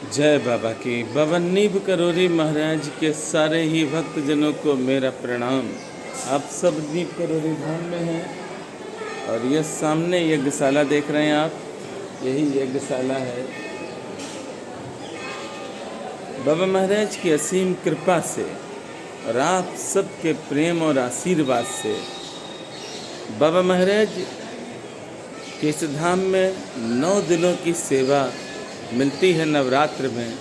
जय बाबा की। बाबा नीब करोरी महाराज के सारे ही भक्तजनों को मेरा प्रणाम। आप सब नीब करोरी धाम में हैं और यह सामने यज्ञशाला देख रहे हैं आप, यही यज्ञशाला है। बाबा महाराज की असीम कृपा से और आप सबके प्रेम और आशीर्वाद से बाबा महाराज के इस धाम में 9 दिनों की सेवा मिलती है नवरात्र में।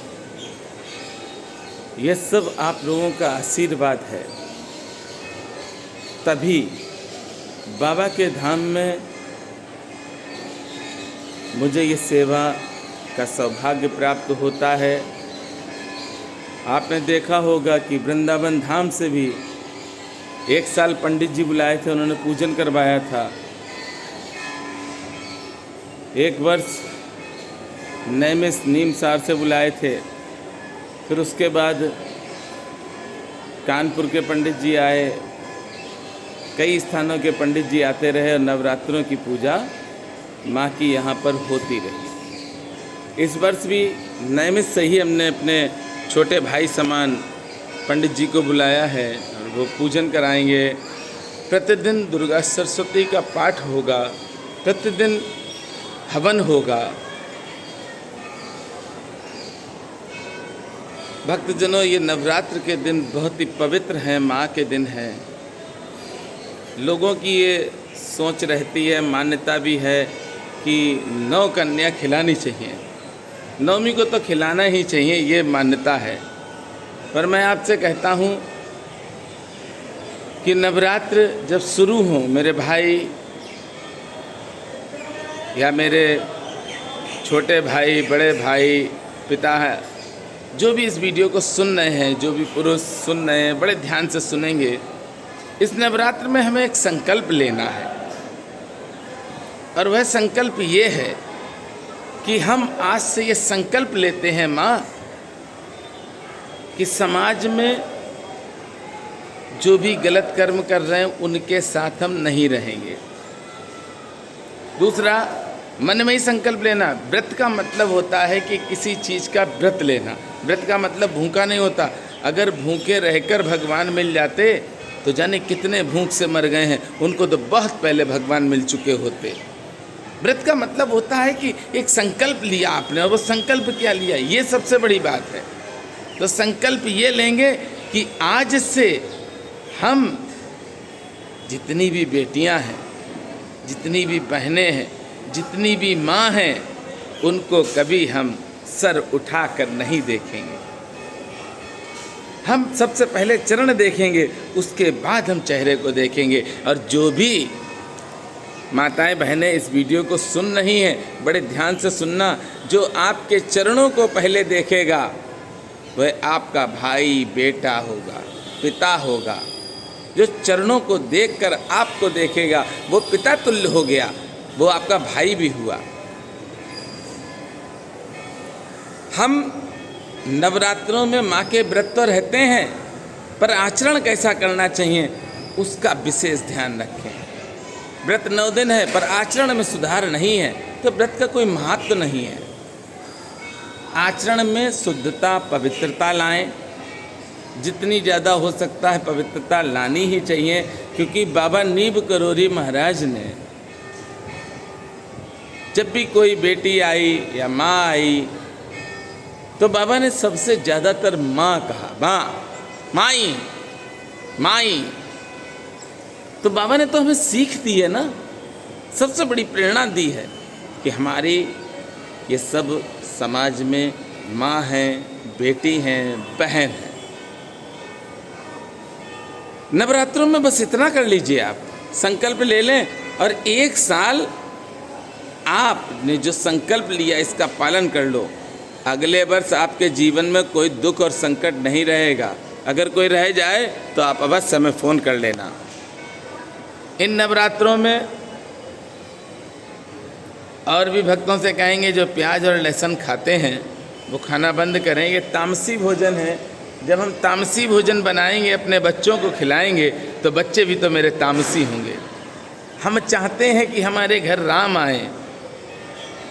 यह सब आप लोगों का आशीर्वाद है, तभी बाबा के धाम में मुझे ये सेवा का सौभाग्य प्राप्त होता है। आपने देखा होगा कि वृंदावन धाम से भी 1 साल पंडित जी बुलाए थे, उन्होंने पूजन करवाया था। 1 वर्ष नैमिष नीमसार से बुलाए थे, फिर उसके बाद कानपुर के पंडित जी आए, कई स्थानों के पंडित जी आते रहे और नवरात्रों की पूजा माँ की यहाँ पर होती रही। इस वर्ष भी नैमिष से ही हमने अपने छोटे भाई समान पंडित जी को बुलाया है और वो पूजन कराएंगे। प्रतिदिन दुर्गा सरस्वती का पाठ होगा, प्रतिदिन हवन होगा। भक्तजनों, ये नवरात्र के दिन बहुत ही पवित्र हैं, माँ के दिन हैं। लोगों की ये सोच रहती है, मान्यता भी है कि 9 कन्या खिलानी चाहिए, नवमी को तो खिलाना ही चाहिए, ये मान्यता है। पर मैं आपसे कहता हूँ कि नवरात्र जब शुरू हो, मेरे भाई या मेरे छोटे भाई, बड़े भाई, पिता है, जो भी इस वीडियो को सुन रहे हैं, जो भी पुरुष सुन रहे हैं, बड़े ध्यान से सुनेंगे। इस नवरात्र में हमें एक संकल्प लेना है और वह संकल्प ये है कि हम आज से ये संकल्प लेते हैं माँ कि समाज में जो भी गलत कर्म कर रहे हैं उनके साथ हम नहीं रहेंगे। दूसरा, मन में ही संकल्प लेना। व्रत का मतलब होता है कि किसी चीज़ का व्रत लेना। व्रत का मतलब भूखा नहीं होता। अगर भूखे रहकर भगवान मिल जाते तो जाने कितने भूख से मर गए हैं, उनको तो बहुत पहले भगवान मिल चुके होते। व्रत का मतलब होता है कि एक संकल्प लिया आपने, और वो संकल्प क्या लिया, ये सबसे बड़ी बात है। तो संकल्प ये लेंगे कि आज से हम जितनी भी बेटियां हैं, जितनी भी बहनें हैं, जितनी भी माँ हैं, उनको कभी हम सर उठाकर नहीं देखेंगे। हम सबसे पहले चरण देखेंगे, उसके बाद हम चेहरे को देखेंगे। और जो भी माताएं बहनें इस वीडियो को सुन रही हैं, बड़े ध्यान से सुनना, जो आपके चरणों को पहले देखेगा वह आपका भाई, बेटा होगा, पिता होगा। जो चरणों को देखकर आपको देखेगा वो पिता तुल्य हो गया, वो आपका भाई भी हुआ। हम नवरात्रों में माँ के व्रत तो रहते हैं, पर आचरण कैसा करना चाहिए उसका विशेष ध्यान रखें। व्रत 9 दिन है पर आचरण में सुधार नहीं है तो व्रत का कोई महत्व नहीं है। आचरण में शुद्धता, पवित्रता लाएं। जितनी ज़्यादा हो सकता है पवित्रता लानी ही चाहिए, क्योंकि बाबा नीब करोरी महाराज ने जब भी कोई बेटी आई या माँ आई तो बाबा ने सबसे ज़्यादातर माँ कहा, माँ, माई, माई। तो बाबा ने तो हमें सीख दी है ना, सबसे बड़ी प्रेरणा दी है कि हमारी ये सब समाज में माँ हैं, बेटी हैं, बहन हैं। नवरात्रों में बस इतना कर लीजिए, आप संकल्प ले लें और 1 साल आपने जो संकल्प लिया इसका पालन कर लो। अगले वर्ष आपके जीवन में कोई दुख और संकट नहीं रहेगा। अगर कोई रह जाए तो आप अवश्य हमें फ़ोन कर लेना। इन नवरात्रों में और भी भक्तों से कहेंगे जो प्याज और लहसुन खाते हैं वो खाना बंद करें। ये तामसी भोजन है। जब हम तामसी भोजन बनाएंगे, अपने बच्चों को खिलाएंगे, तो बच्चे भी तो मेरे तामसी होंगे। हम चाहते हैं कि हमारे घर राम आए,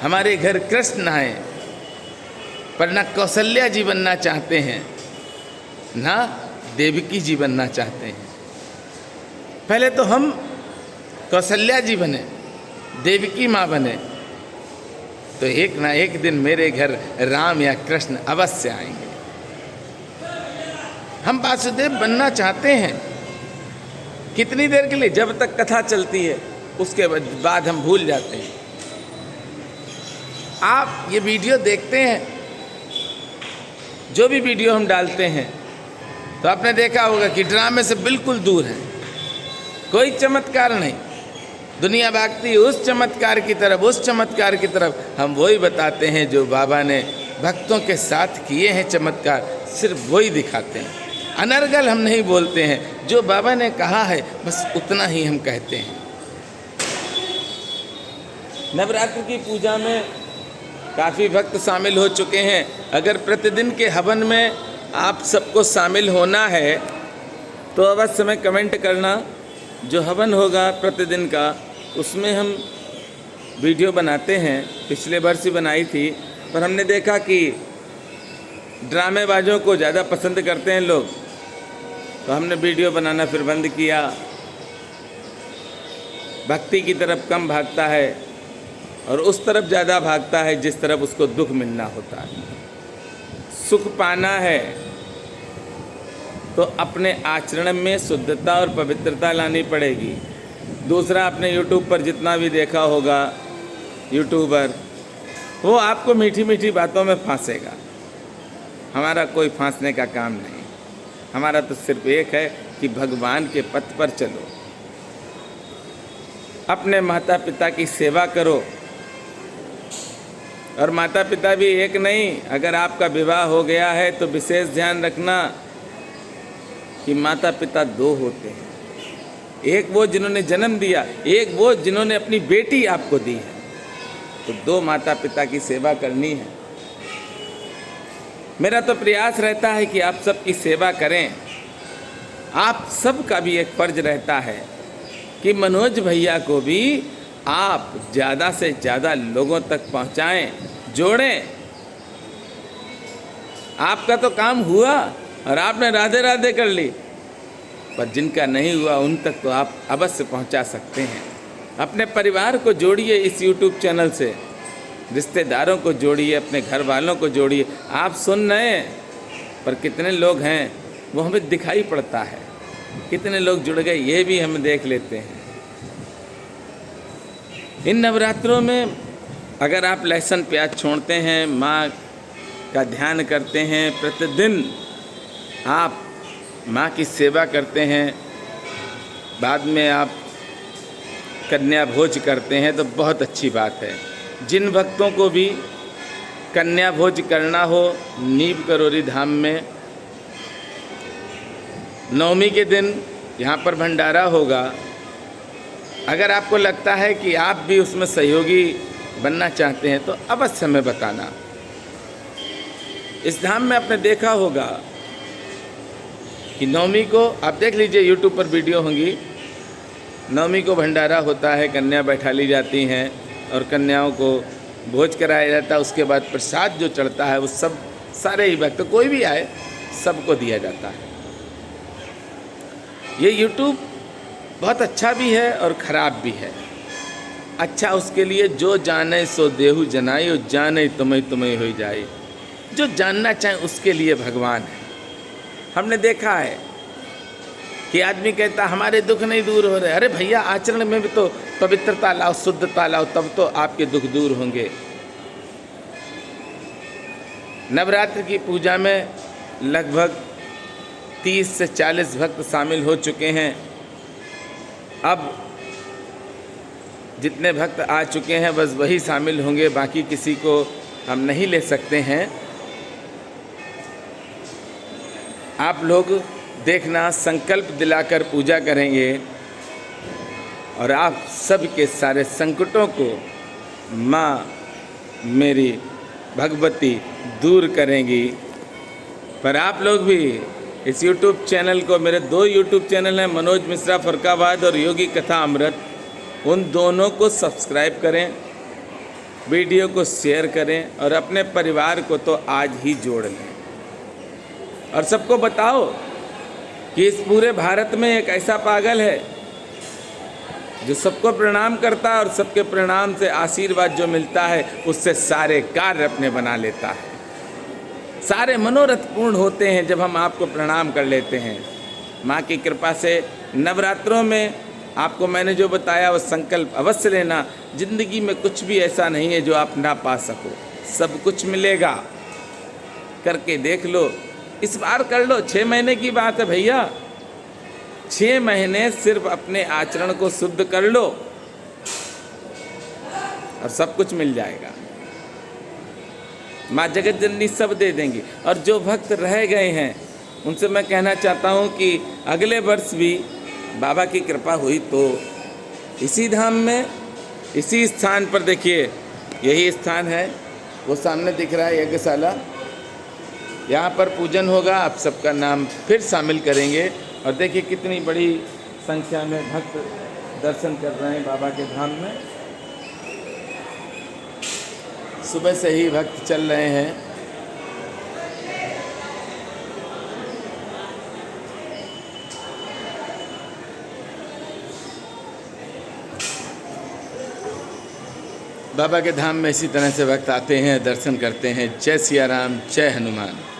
हमारे घर कृष्ण आए, पर ना कौशल्या जी बनना चाहते हैं, ना देवकी जी बनना चाहते हैं। पहले तो हम कौशल्या जी बने, देवकी माँ बने, तो एक ना एक दिन मेरे घर राम या कृष्ण अवश्य आएंगे। हम वासुदेव बनना चाहते हैं। कितनी देर के लिए? जब तक कथा चलती है, उसके बाद हम भूल जाते हैं। आप ये वीडियो देखते हैं, जो भी वीडियो हम डालते हैं, तो आपने देखा होगा कि ड्रामे से बिल्कुल दूर है, कोई चमत्कार नहीं। दुनिया भागती है उस चमत्कार की तरफ, उस चमत्कार की तरफ। हम वही बताते हैं जो बाबा ने भक्तों के साथ किए हैं चमत्कार, सिर्फ वही दिखाते हैं। अनर्गल हम नहीं बोलते हैं, जो बाबा ने कहा है बस उतना ही हम कहते हैं। नवरात्र की पूजा में काफ़ी भक्त शामिल हो चुके हैं। अगर प्रतिदिन के हवन में आप सबको शामिल होना है तो अवश्य में कमेंट करना। जो हवन होगा प्रतिदिन का, उसमें हम वीडियो बनाते हैं। पिछले वर्ष ही बनाई थी, पर हमने देखा कि ड्रामेबाजों को ज़्यादा पसंद करते हैं लोग, तो हमने वीडियो बनाना फिर बंद किया। भक्ति की तरफ कम भागता है और उस तरफ ज़्यादा भागता है जिस तरफ उसको दुख मिलना होता है। सुख पाना है तो अपने आचरण में शुद्धता और पवित्रता लानी पड़ेगी। दूसरा, आपने यूट्यूब पर जितना भी देखा होगा यूट्यूबर, वो आपको मीठी मीठी बातों में फांसेगा। हमारा कोई फांसने का काम नहीं। हमारा तो सिर्फ एक है कि भगवान के पथ पर चलो, अपने माता पिता की सेवा करो। और माता पिता भी एक नहीं, अगर आपका विवाह हो गया है तो विशेष ध्यान रखना कि माता पिता दो होते हैं। एक वो जिन्होंने जन्म दिया, एक वो जिन्होंने अपनी बेटी आपको दी है। तो दो माता पिता की सेवा करनी है। मेरा तो प्रयास रहता है कि आप सबकी सेवा करें। आप सबका भी एक फर्ज रहता है कि मनोज भैया को भी आप ज़्यादा से ज़्यादा लोगों तक पहुंचाएं, जोड़ें। आपका तो काम हुआ और आपने राधे राधे कर ली, पर जिनका नहीं हुआ उन तक तो आप अवश्य पहुंचा सकते हैं। अपने परिवार को जोड़िए इस YouTube चैनल से, रिश्तेदारों को जोड़िए, अपने घर वालों को जोड़िए। आप सुन रहे हैं, पर कितने लोग हैं वो हमें दिखाई पड़ता है। कितने लोग जुड़ गए ये भी हम देख लेते हैं। इन नवरात्रों में अगर आप लहसुन प्याज छोड़ते हैं, माँ का ध्यान करते हैं, प्रतिदिन आप माँ की सेवा करते हैं, बाद में आप कन्या भोज करते हैं, तो बहुत अच्छी बात है। जिन भक्तों को भी कन्या भोज करना हो, नीव करोरी धाम में नवमी के दिन यहाँ पर भंडारा होगा। अगर आपको लगता है कि आप भी उसमें सहयोगी बनना चाहते हैं तो अवश्य हमें बताना। इस धाम में आपने देखा होगा कि नवमी को, आप देख लीजिए यूट्यूब पर वीडियो होंगी, नवमी को भंडारा होता है, कन्या बैठा ली जाती हैं और कन्याओं को भोज कराया जाता है। उसके बाद प्रसाद जो चढ़ता है वो सब सारे ही भक्त, कोई भी आए, सबको दिया जाता है। ये यूट्यूब बहुत अच्छा भी है और ख़राब भी है। अच्छा उसके लिए जो जाने सो देहु जनाई, और जाने तुम्हें तुम्हें हो जाए। जो जानना चाहे उसके लिए भगवान है। हमने देखा है कि आदमी कहता हमारे दुख नहीं दूर हो रहे। अरे भैया, आचरण में भी तो पवित्रता लाओ, शुद्धता लाओ, तब तो आपके दुख दूर होंगे। नवरात्र की पूजा में लगभग 30 से 40 भक्त शामिल हो चुके हैं। अब जितने भक्त आ चुके हैं बस वही शामिल होंगे, बाकी किसी को हम नहीं ले सकते हैं। आप लोग देखना, संकल्प दिलाकर पूजा करेंगे और आप सबके सारे संकटों को माँ मेरी भगवती दूर करेंगी। पर आप लोग भी इस YouTube चैनल को, मेरे 2 YouTube चैनल हैं, मनोज मिश्रा फरकाबाद और योगी कथा अमृत, उन दोनों को सब्सक्राइब करें वीडियो को शेयर करें और अपने परिवार को तो आज ही जोड़ लें। और सबको बताओ कि इस पूरे भारत में एक ऐसा पागल है जो सबको प्रणाम करता है और सबके प्रणाम से आशीर्वाद जो मिलता है उससे सारे कार्य अपने बना लेता है। सारे मनोरथ पूर्ण होते हैं जब हम आपको प्रणाम कर लेते हैं। माँ की कृपा से नवरात्रों में आपको मैंने जो बताया वो संकल्प अवश्य लेना। जिंदगी में कुछ भी ऐसा नहीं है जो आप ना पा सको, सब कुछ मिलेगा। करके देख लो, इस बार कर लो। 6 महीने की बात है भैया, 6 महीने सिर्फ अपने आचरण को शुद्ध कर लो और सब कुछ मिल जाएगा। माँ जगत जननी सब दे देंगी। और जो भक्त रह गए हैं उनसे मैं कहना चाहता हूँ कि अगले वर्ष भी बाबा की कृपा हुई तो इसी धाम में, इसी स्थान पर, देखिए यही स्थान है, वो सामने दिख रहा है यज्ञशाला, यहाँ पर पूजन होगा। आप सबका नाम फिर शामिल करेंगे। और देखिए कितनी बड़ी संख्या में भक्त दर्शन कर रहे हैं बाबा के धाम में। सुबह से ही भक्त चल रहे हैं। बाबा के धाम में इसी तरह से भक्त आते हैं, दर्शन करते हैं। जय सिया राम, जय हनुमान।